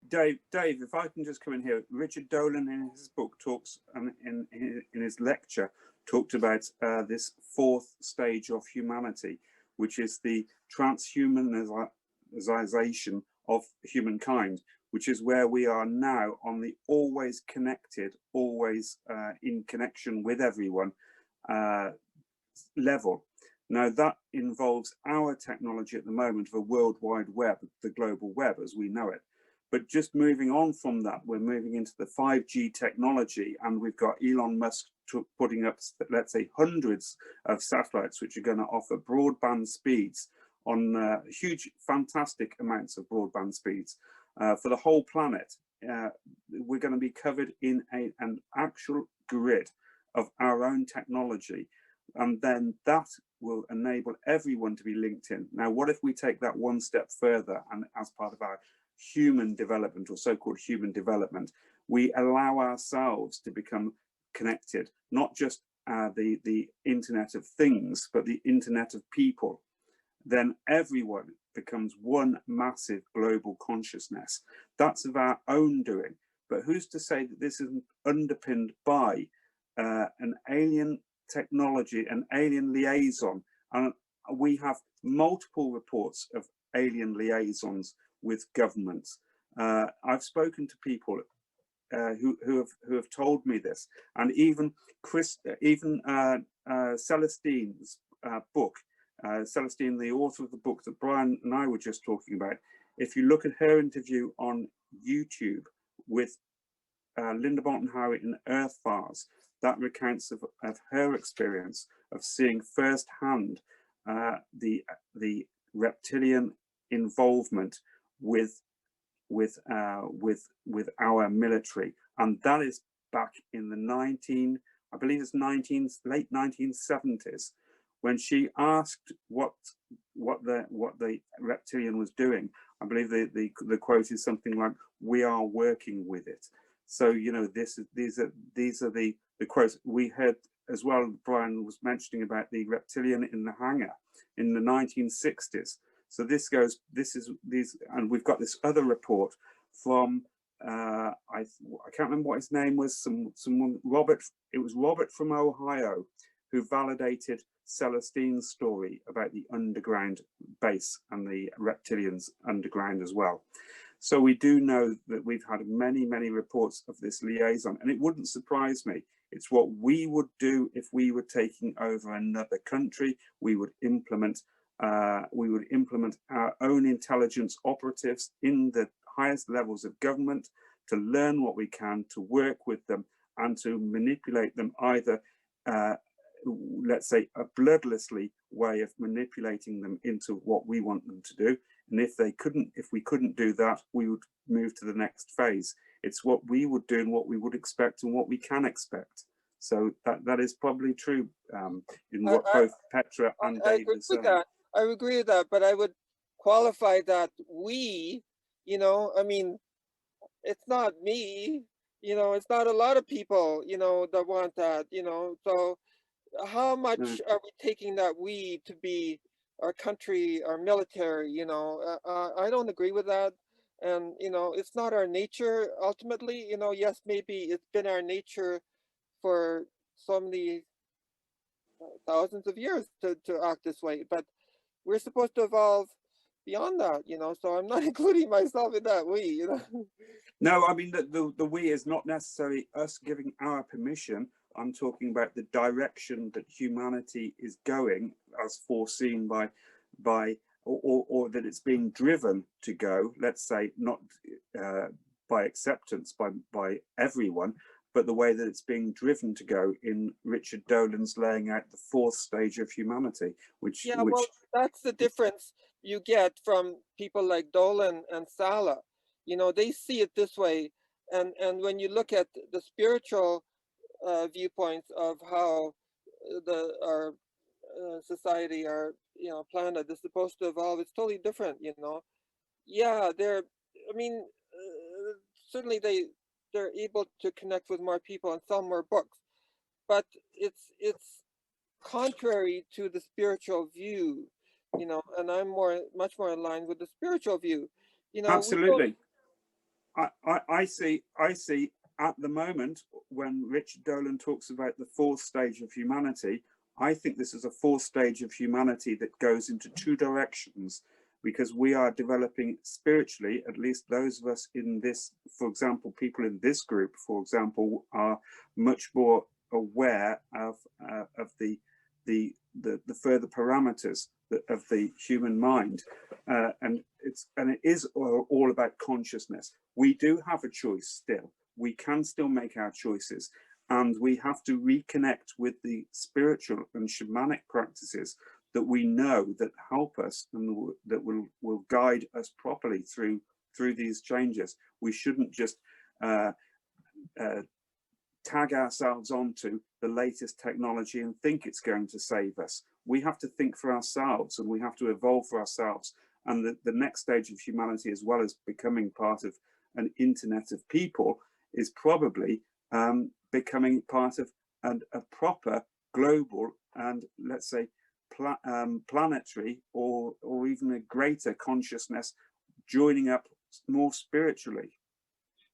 Dave, if I can just come in here, Richard Dolan in his book talks, in his lecture, talked about this fourth stage of humanity, which is the transhumanization of humankind, which is where we are now on the always connected, always in connection with everyone level. Now that involves our technology at the moment of a World Wide Web, the global web as we know it. But just moving on from that, we're moving into the 5G technology, and we've got Elon Musk putting up, let's say, hundreds of satellites which are going to offer broadband speeds on huge, fantastic amounts of broadband speeds for the whole planet. We're going to be covered in an actual grid of our own technology, and then that will enable everyone to be linked in. Now, what if we take that one step further, and as part of our human development, or so-called human development, we allow ourselves to become connected, not just the internet of things, but the internet of people. Then everyone becomes one massive global consciousness. That's of our own doing. But who's to say that this isn't underpinned by an alien technology, an alien liaison? And we have multiple reports of alien liaisons with governments. I've spoken to people who have told me this, and even Celestine's book, Celestine, the author of the book that Brian and I were just talking about. If you look at her interview on YouTube with Linda Moulton Howe in Earthfires, that recounts of her experience of seeing firsthand the reptilian involvement with our military, and that is back in the late 1970s, when she asked what the reptilian was doing. I believe the quote is something like, "We are working with it." So you know, these are the quotes we heard as well. Brian was mentioning about the reptilian in the hangar in the 1960s. So and we've got this other report from I can't remember what his name was. Someone Robert. It was Robert from Ohio who validated Celestine's story about the underground base and the reptilians underground as well. So we do know that we've had many reports of this liaison, and it wouldn't surprise me. It's what we would do if we were taking over another country. We would implement our own intelligence operatives in the highest levels of government to learn what we can, to work with them, and to manipulate them, either let's say a bloodlessly way of manipulating them into what we want them to do. And if we couldn't do that, we would move to the next phase. It's what we would do and what we would expect and what we can expect. So that is probably true in what both Petra and Dave are saying. I agree with that, but I would qualify that we, I mean, it's not me, it's not a lot of people, that want that, so how much are we taking that we to be our country, our military, I don't agree with that. And, it's not our nature ultimately, yes, maybe it's been our nature for so many thousands of years to act this way, but we're supposed to evolve beyond that, so I'm not including myself in that we, No, I mean, the we is not necessarily us giving our permission. I'm talking about the direction that humanity is going as foreseen by or that it's being driven to go, let's say, not by acceptance by everyone, but the way that it's being driven to go in Richard Dolan's laying out the fourth stage of humanity, which well, that's the difference you get from people like Dolan and Sala. They see it this way, and when you look at the spiritual viewpoints of how our society, our planet is supposed to evolve, it's totally different. Yeah, certainly they're able to connect with more people and sell more books, but it's contrary to the spiritual view, and I'm much more aligned with the spiritual view. Absolutely. I see at the moment when Richard Dolan talks about the fourth stage of humanity, I think this is a fourth stage of humanity that goes into two directions, because we are developing spiritually, at least those of us in this, for example, people in this group, for example, are much more aware of the further parameters of the human mind, and it is all about consciousness. We do have a choice still. We can still make our choices, and we have to reconnect with the spiritual and shamanic practices that we know that help us and that will guide us properly through these changes. We shouldn't just tag ourselves onto the latest technology and think it's going to save us. We have to think for ourselves, and we have to evolve for ourselves. And the next stage of humanity, as well as becoming part of an internet of people, is probably becoming part of a proper global and, let's say, planetary or even a greater consciousness, joining up more spiritually.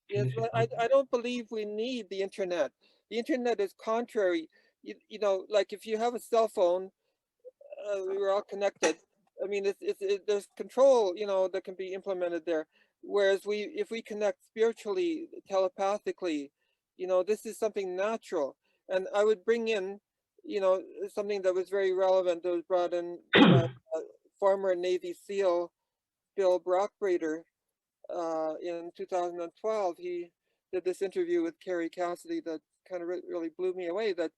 Yes, but I don't believe we need the internet. The internet is contrary. You know, like if you have a cell phone, we're all connected. I mean, there's control, you know, that can be implemented there. Whereas if we connect spiritually, telepathically, you know, this is something natural. And I would bring in, you know, something that was very relevant that was brought in by former Navy SEAL Bill Brockbrader in 2012. He did this interview with Carrie Cassidy that kind of really blew me away. That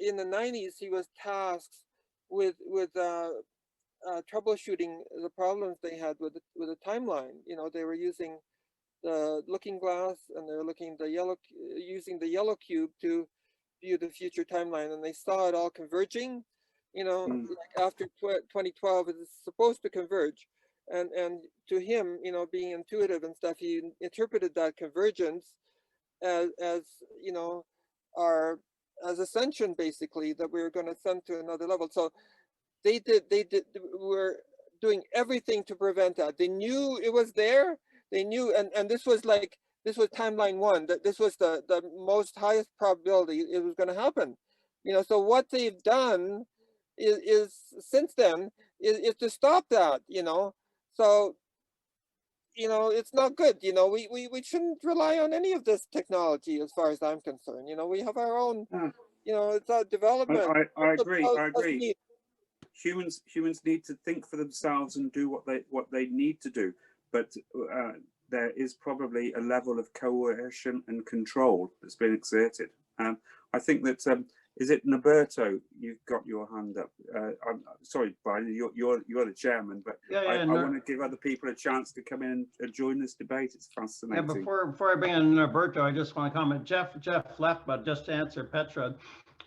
in the 90s he was tasked with troubleshooting the problems they had with the timeline. You know, they were using the looking glass, and they were using the yellow cube to view the future timeline, and they saw it all converging. You know, like after 2012, it's supposed to converge, and to him, you know, being intuitive and stuff, he interpreted that convergence as you know, as ascension, basically, that we were going to ascend to another level. So they were doing everything to prevent that. They knew it was there. They knew, and this was timeline one, that this was the most highest probability it was going to happen. You know, so what they've done is since then is to stop that, you know. So, you know, it's not good. You know, we shouldn't rely on any of this technology as far as I'm concerned. You know, we have our own, you know, it's our development. I agree. Humans need to think for themselves and do what they need to do, but there is probably a level of coercion and control that's been exerted. I think that is it Norberto? You've got your hand up. I'm sorry, Brian, you're the chairman, but I want to give other people a chance to come in and join this debate. It's fascinating. Yeah, before I bring in Norberto, I just want to comment. Jeff left, but just to answer Petra,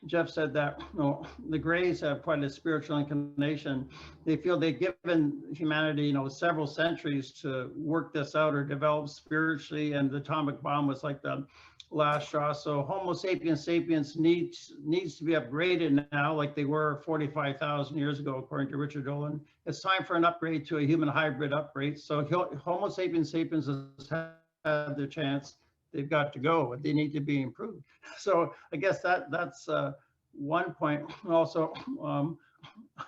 Jeff said that, you know, the Greys have quite a spiritual inclination. They feel they've given humanity, you know, several centuries to work this out or develop spiritually, and the atomic bomb was like the last straw. So Homo sapiens sapiens needs to be upgraded now, like they were 45,000 years ago, according to Richard Dolan. It's time for an upgrade to a human hybrid upgrade. So Homo sapiens sapiens has had their chance. They've got to go. They need to be improved. So I guess that's one point. Also,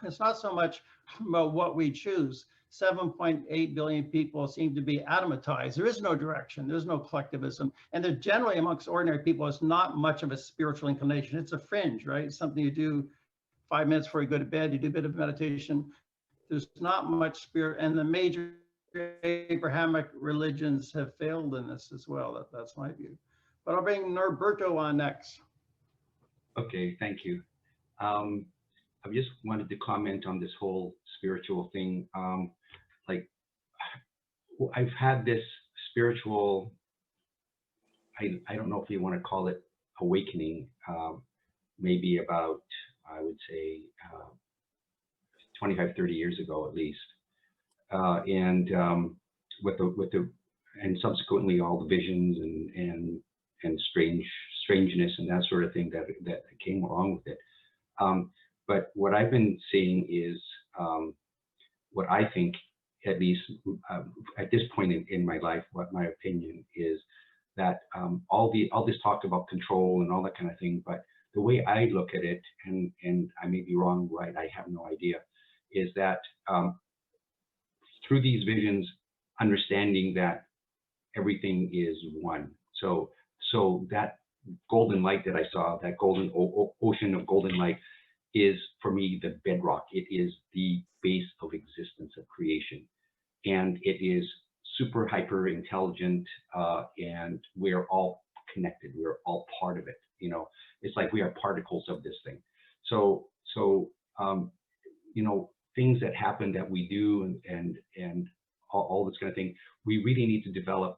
it's not so much about what we choose. 7.8 billion people seem to be atomatized. There is no direction. There's no collectivism. And they're generally amongst ordinary people, it's not much of a spiritual inclination. It's a fringe, right? It's something you do 5 minutes before you go to bed. You do a bit of meditation. There's not much spirit. And the major Abrahamic religions have failed in this as well. That's my view. But I'll bring Norberto on next. Okay, thank you. I just wanted to comment on this whole spiritual thing. Like, I've had this spiritual, I don't know if you want to call it awakening, maybe about, I would say, 25, 30 years ago at least. And subsequently all the visions and strangeness and that sort of thing that came along with it. But what I've been seeing is what I think at least at this point in my life, what my opinion is that all this talk about control and all that kind of thing, but the way I look at it, and I may be wrong, right? I have no idea, is that through these visions, understanding that everything is one. So that golden light that I saw, that golden ocean of golden light, is for me the bedrock. It is the base of existence of creation, and it is super hyper intelligent, and we're all connected. We're all part of it. You know, it's like we are particles of this thing. So you know, things that happen that we do and all this kind of thing, we really need to develop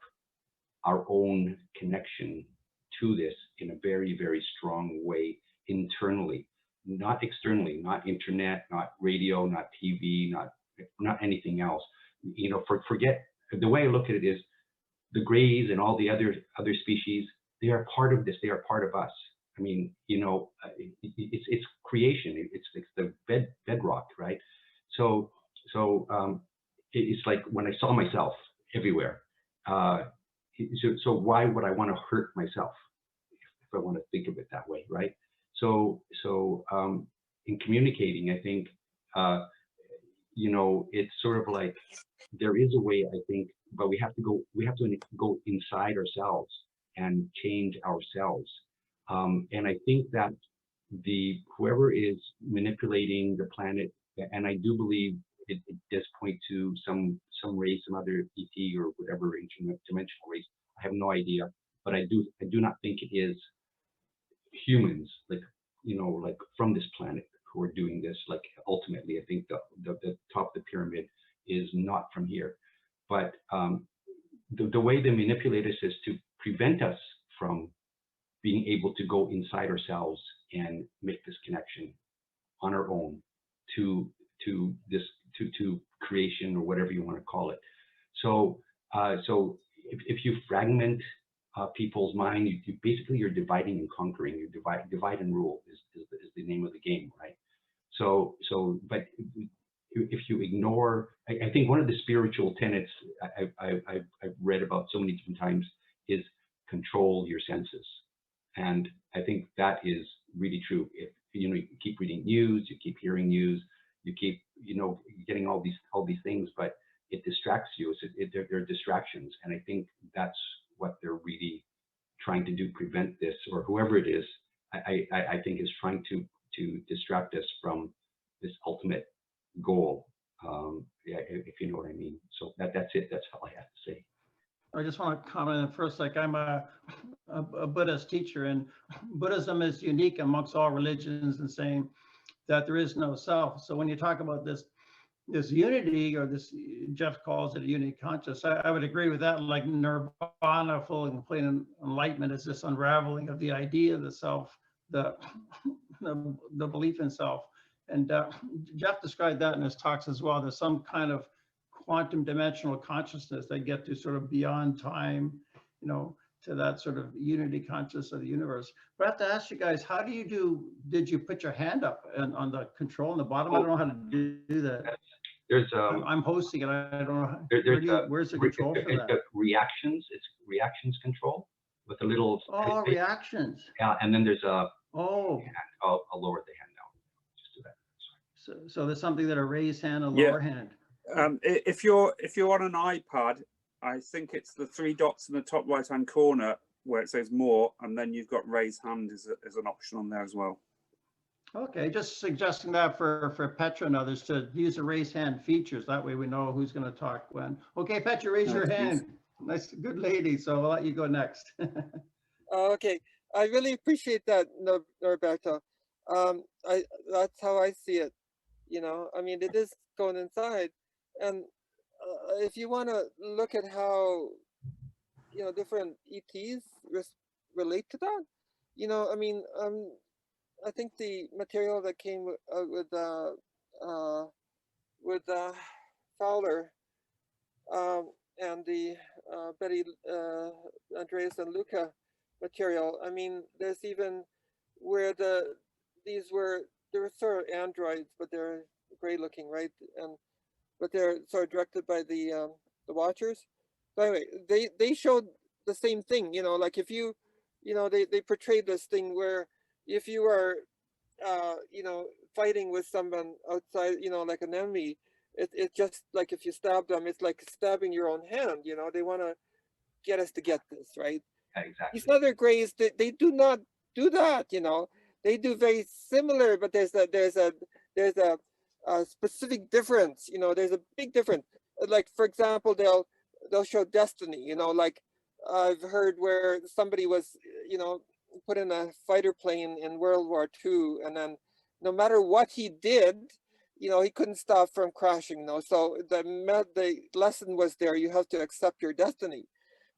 our own connection to this in a very, very strong way internally, not externally, not internet, not radio, not TV, not anything else. You know, forget, the way I look at it is the Greys and all the other species, they are part of this, they are part of us. I mean, you know, it's creation, it's the bedrock, right? So it's like when I saw myself everywhere, so why would I want to hurt myself if I want to think of it that way, right? So in communicating, I think, you know, it's sort of like there is a way, I think, but we have to go inside ourselves and change ourselves. And I think that whoever is manipulating the planet, and I do believe it does point to some race, some other ET or whatever interdimensional race. I have no idea, but I do not think it is humans, like, you know, like from this planet who are doing this. Like ultimately, I think the top of the pyramid is not from here, but the way they manipulate us is to prevent us from being able to go inside ourselves and make this connection on our own to creation, or whatever you want to call it. So if you fragment people's mind, you basically, you're dividing and conquering. You divide and rule is the name of the game, right? So but if you ignore, I think one of the spiritual tenets I've read about so many different times is control your senses. And I think that is really true. If you know, you keep reading news, you keep hearing news, you keep, you know, getting all these things, but it distracts you. They're distractions, and I think that's what they're really trying to do, prevent this, or whoever it is. I think is trying to distract us from this ultimate goal. Yeah, if you know what I mean. So that's it. That's all I have to say. I just want to comment first, like I'm a Buddhist teacher, and Buddhism is unique amongst all religions in saying that there is no self. So when you talk about this unity, or this, Jeff calls it a unity conscious, I would agree with that. Like nirvana, full and complete enlightenment, is this unraveling of the idea of the self, the belief in self. And Jeff described that in his talks as well. There's some kind of quantum dimensional consciousness that get to sort of beyond time, you know, to that sort of unity conscious of the universe. But I have to ask you guys, how did you put your hand up on the control on the bottom? I don't know how to do that. There's I'm hosting it. I don't know. Where's the control for that? Reactions. It's reactions control with a little. Oh, reactions. Yeah, and then there's a. Oh. I'll lower the hand now. Just do that. So there's something that a raised hand, a lower hand. If you're on an iPad, I think it's the three dots in the top right hand corner where it says more, and then you've got raise hand as an option on there as well. Okay, just suggesting that for Petra and others to use the raise hand features. That way we know who's going to talk when. Okay, Petra, raise your hand. Nice, good lady. So I'll let you go next. Okay, I really appreciate that, Norberto. That's how I see it. You know, I mean, it is going inside. And if you want to look at how, you know, different ETs relate to that, you know, I mean, I think the material that came with Fowler and the Betty, Andreas and Luca material, I mean, there's even where they were sort of androids, but they're gray looking, right? And but they're sort of directed by the Watchers. So anyway, they showed the same thing, you know, like if you, you know, they portrayed this thing where if you are, you know, fighting with someone outside, you know, like an enemy, it just like if you stab them, it's like stabbing your own hand, you know, they want to get us to get this, right? Yeah, exactly. These other grays, they do not do that, you know, they do very similar, but there's a specific difference, you know, there's a big difference. Like, for example, they'll show destiny, you know, like I've heard where somebody was, you know, put in a fighter plane in World War II, and then no matter what he did, you know, he couldn't stop from crashing, you know, so the lesson was there, you have to accept your destiny.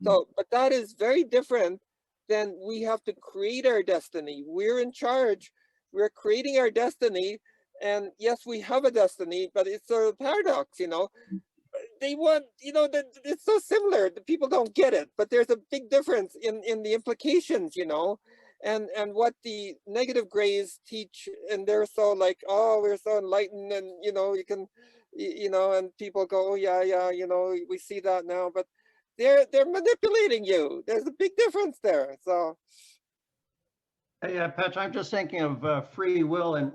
So, but that is very different than we have to create our destiny. We're in charge, we're creating our destiny, and yes, we have a destiny, but it's a paradox, you know. They want, you know, it's so similar, the people don't get it, but there's a big difference in the implications, you know, and what the negative grays teach, and they're so like, oh, we're so enlightened, and you know, you can, you know, and people go, oh yeah, you know, we see that now, but they're manipulating you. There's a big difference there. So yeah, Petra, I'm just thinking of free will, and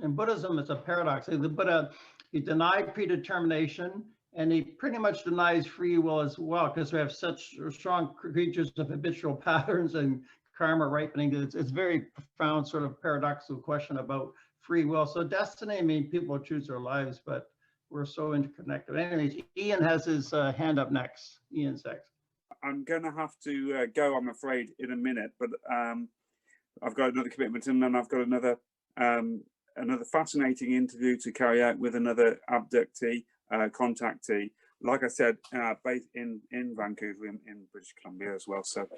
in Buddhism, it's a paradox. The Buddha, he denied predetermination, and he pretty much denies free will as well, because we have such strong creatures of habitual patterns and karma ripening. It's very profound, sort of paradoxical question about free will. So destiny, I mean, people choose their lives, but we're so interconnected. Anyways, Ian has his hand up next. Ian Sex. I'm going to have to go, I'm afraid, in a minute, but I've got another commitment, and then I've got another fascinating interview to carry out with another abductee, contactee. Like I said, based in Vancouver, in British Columbia as well. So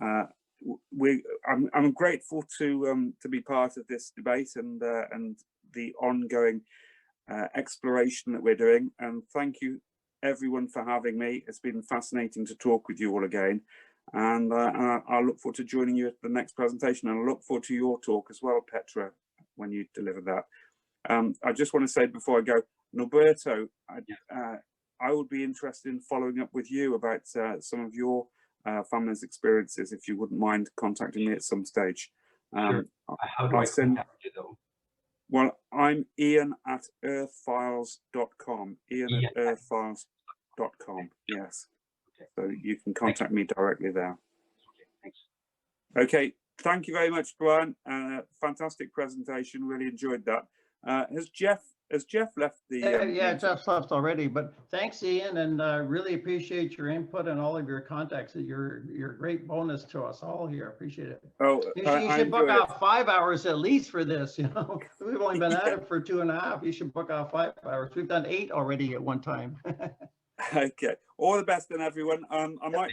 I'm grateful to be part of this debate and the ongoing exploration that we're doing. And thank you, everyone, for having me. It's been fascinating to talk with you all again. And I look forward to joining you at the next presentation. And I look forward to your talk as well, Petra, when you deliver that. I just want to say before I go, Norberto, I would be interested in following up with you about some of your family's experiences, if you wouldn't mind contacting me at some stage. Sure. How do I contact you, though? Well, I'm Ian at earthfiles.com. Ian at earthfiles.com. Yes. Okay. So you can contact me directly there. Okay, thanks. Okay. Thank you very much, Brian. Fantastic presentation. Really enjoyed that. Has Jeff left the? Yeah, Jeff's left already. But thanks, Ian, and really appreciate your input and all of your contacts. You're a great bonus to us all here. Appreciate it. Oh, you should book out 5 hours at least for this. You know, we've only been at it for 2.5. You should book out 5 hours. We've done 8 already at one time. Okay. All the best, then, everyone. I might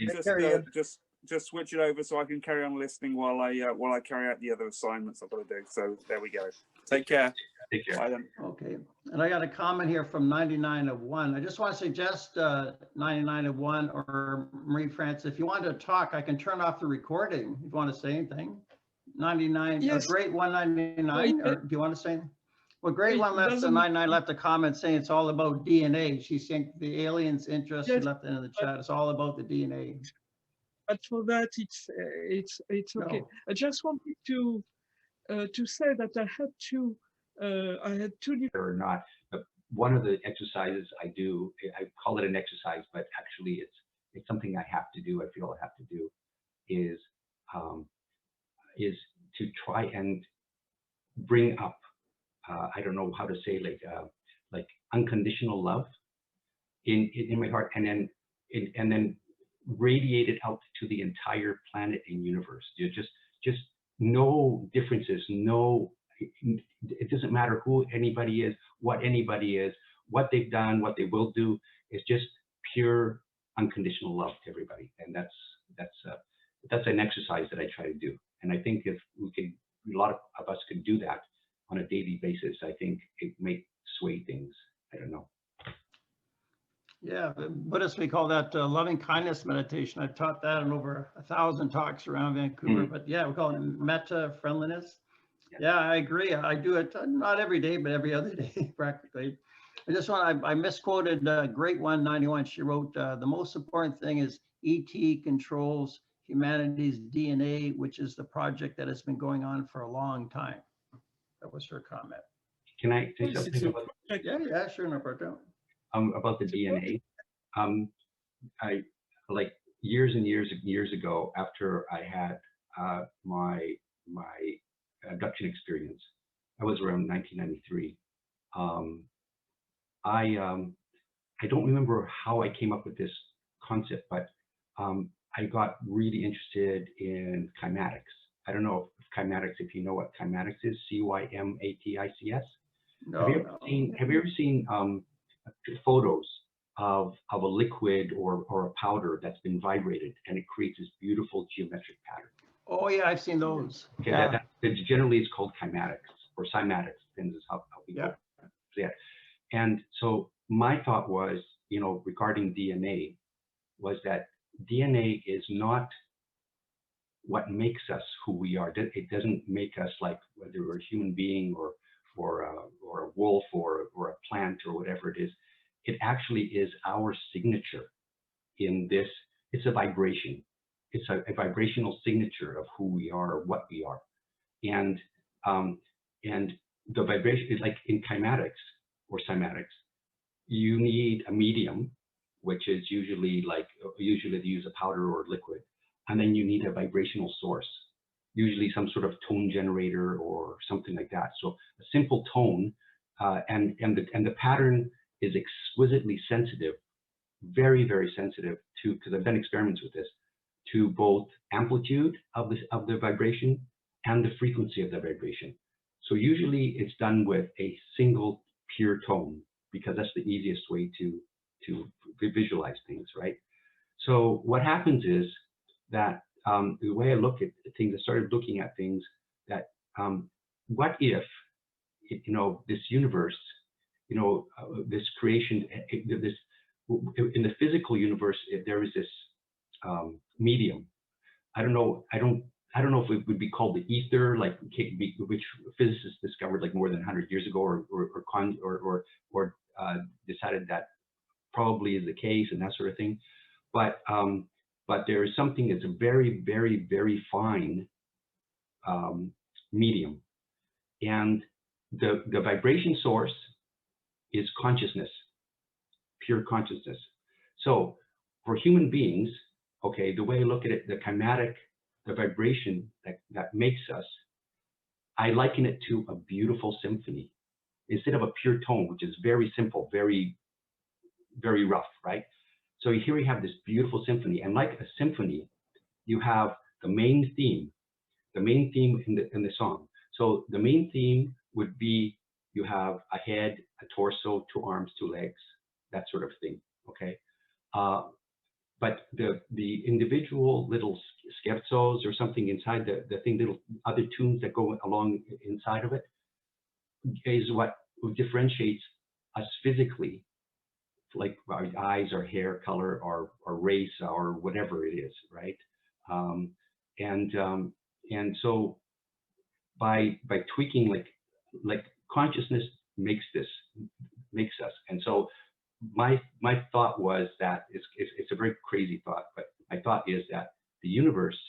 just switch it over so I can carry on listening while I carry out the other assignments I've got to do. So there we go. Take care. Take care. Bye then. Okay. And I got a comment here from 99 of 1. I just want to suggest 99 of 1 or Marie France, if you want to talk, I can turn off the recording if you want to say anything. 99, yes. Great 199, or do you want to say anything? Well, Great One left the 99 left a comment saying it's all about DNA. She's saying the aliens' interest. She left it in the chat. It's all about the DNA. But for that, it's okay. No. I just wanted to say that I had two different. Or not, but one of the exercises I do, I call it an exercise, but actually it's something I have to do. I feel I have to do is to try and bring up. I don't know how to say, like unconditional love in my heart, and then radiate it out to the entire planet and universe. You just no differences, no. It doesn't matter who anybody is, what they've done, what they will do. It's just pure unconditional love to everybody, and that's an exercise that I try to do. And I think if we could, a lot of us could do that on a daily basis, I think it may sway things. I don't know. Yeah, Buddhists, we call that loving kindness meditation. I've taught that in over 1,000 talks around Vancouver. But yeah, we call it metta friendliness. Yeah, I agree. I do it not every day, but every other day practically. I just want, I misquoted Great 191. She wrote, the most important thing is ET controls humanity's DNA, which is the project that has been going on for a long time. That was her comment. Can I say Yes, it's something a about, project. Yeah, sure, Norberto. about the It's a DNA? I, like years and years ago, after I had my abduction experience, I was around 1993. I don't remember how I came up with this concept, but I got really interested in cymatics. I don't know if cymatics, if you know what cymatics is, C-Y-M-A-T-I-C-S. No, Have you ever seen photos of a liquid or a powder that's been vibrated and it creates this beautiful geometric pattern? Oh yeah, I've seen those. Okay, Yeah. generally it's called cymatics or cymatics, depends on how we Yeah. say it. And so my thought was, you know, regarding DNA, was that DNA is not what makes us who we are. It doesn't make us like whether we're a human being or a wolf or a plant or whatever it is. It actually is our signature in this. It's a vibration. It's a vibrational signature of who we are or what we are. And the vibration is like in kymatics or cymatics, you need a medium, which is usually they use a powder or liquid, and then you need a vibrational source, usually some sort of tone generator or something like that. So a simple tone, and the pattern is exquisitely sensitive, very, very sensitive to, because I've done experiments with this, to both amplitude of the vibration and the frequency of the vibration. So usually it's done with a single pure tone, because that's the easiest way to visualize things, right? So what happens is that the way I look at things, I started looking at things that what if, you know, this universe, you know, this creation, this in the physical universe, if there is this medium. I don't know if it would be called the ether, like which physicists discovered like more than 100 years ago, or decided that probably is the case and that sort of thing. But there is something that's a very, very, very fine medium, and the vibration source is consciousness, pure consciousness. So for human beings, okay, the way I look at it, the cymatic, the vibration that makes us, I liken it to a beautiful symphony instead of a pure tone, which is very simple, very, very rough, right? So here we have this beautiful symphony, and like a symphony, you have the main theme in the song. So the main theme would be, you have a head, a torso, 2 arms, 2 legs, that sort of thing, okay? But the individual little scherzos or something inside the thing, little other tunes that go along inside of it, is what differentiates us physically, like our eyes, our hair color, our race, or whatever it is, right? And so by tweaking, like consciousness makes us, and so my thought was that it's a very crazy thought, but my thought is that the universe,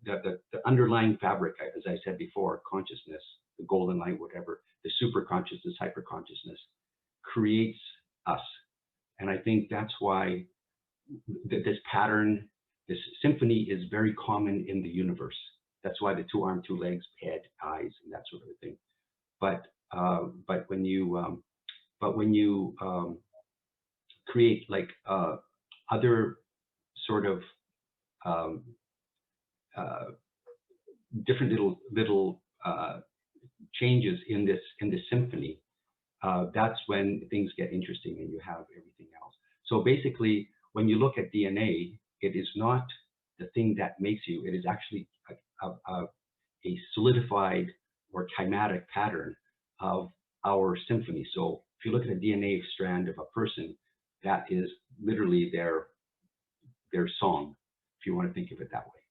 the underlying fabric, as I said before, consciousness, the golden light, whatever, the super consciousness, hyper consciousness, creates us. And I think that's why this pattern, this symphony is very common in the universe. That's why the 2 arms, 2 legs, head, eyes, and that sort of thing. But when you create like other sort of different little changes in this symphony, that's when things get interesting and you have everything else. So basically, when you look at DNA, it is not the thing that makes you, it is actually a solidified or cymatic pattern of our symphony. So if you look at a DNA strand of a person, that is literally their song, if you want to think of it that way.